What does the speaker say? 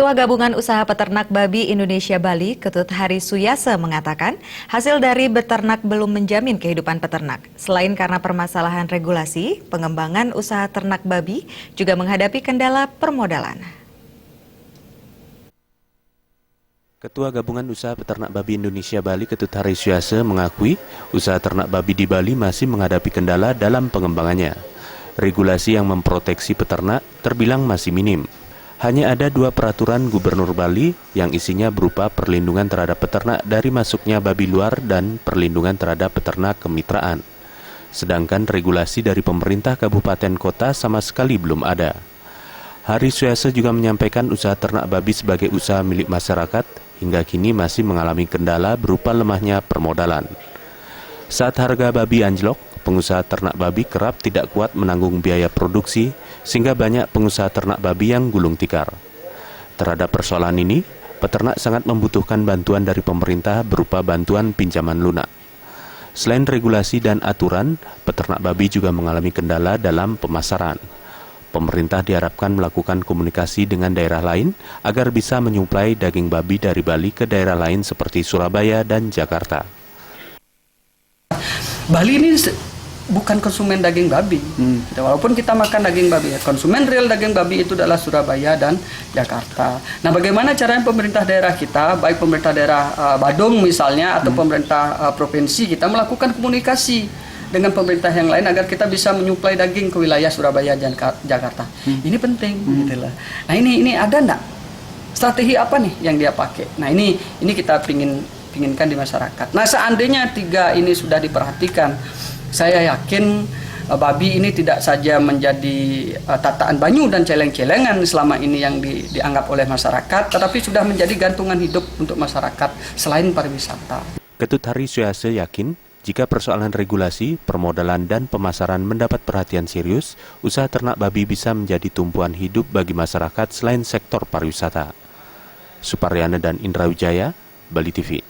Ketua Gabungan Usaha Peternak Babi Indonesia Bali, Ketut Hari Suyase mengatakan, hasil dari beternak belum menjamin kehidupan peternak. Selain karena permasalahan regulasi, pengembangan usaha ternak babi juga menghadapi kendala permodalan. Ketua Gabungan Usaha Peternak Babi Indonesia Bali, Ketut Hari Suyase mengakui usaha ternak babi di Bali masih menghadapi kendala dalam pengembangannya. Regulasi yang memproteksi peternak terbilang masih minim. Hanya ada 2 peraturan Gubernur Bali yang isinya berupa perlindungan terhadap peternak dari masuknya babi luar dan perlindungan terhadap peternak kemitraan. Sedangkan regulasi dari pemerintah kabupaten kota sama sekali belum ada. Hari Suyase juga menyampaikan usaha ternak babi sebagai usaha milik masyarakat hingga kini masih mengalami kendala berupa lemahnya permodalan. Saat harga babi anjlok, pengusaha ternak babi kerap tidak kuat menanggung biaya produksi, sehingga banyak pengusaha ternak babi yang gulung tikar. Terhadap persoalan ini, peternak sangat membutuhkan bantuan dari pemerintah berupa bantuan pinjaman lunak. Selain regulasi dan aturan, peternak babi juga mengalami kendala dalam pemasaran. Pemerintah diharapkan melakukan komunikasi dengan daerah lain agar bisa menyuplai daging babi dari Bali ke daerah lain seperti Surabaya dan Jakarta. Bali ini bukan konsumen daging babi. Walaupun kita makan daging babi, konsumen real daging babi itu adalah Surabaya dan Jakarta. Nah, bagaimana caranya pemerintah daerah kita, baik pemerintah daerah Badung misalnya atau pemerintah provinsi kita melakukan komunikasi dengan pemerintah yang lain agar kita bisa menyuplai daging ke wilayah Surabaya dan Jakarta. Ini penting, gitu lah. Nah, ini ada enggak strategi apa nih yang dia pakai? Nah, ini kita pinginkan di masyarakat. Nah, seandainya 3 ini sudah diperhatikan, saya yakin babi ini tidak saja menjadi tataan banyu dan celeng-celengan selama ini yang dianggap oleh masyarakat, tetapi sudah menjadi gantungan hidup untuk masyarakat selain pariwisata. Ketut Hari Suyase yakin jika persoalan regulasi, permodalan, dan pemasaran mendapat perhatian serius, usaha ternak babi bisa menjadi tumpuan hidup bagi masyarakat selain sektor pariwisata. Suparyana dan Indra Wijaya, Bali TV.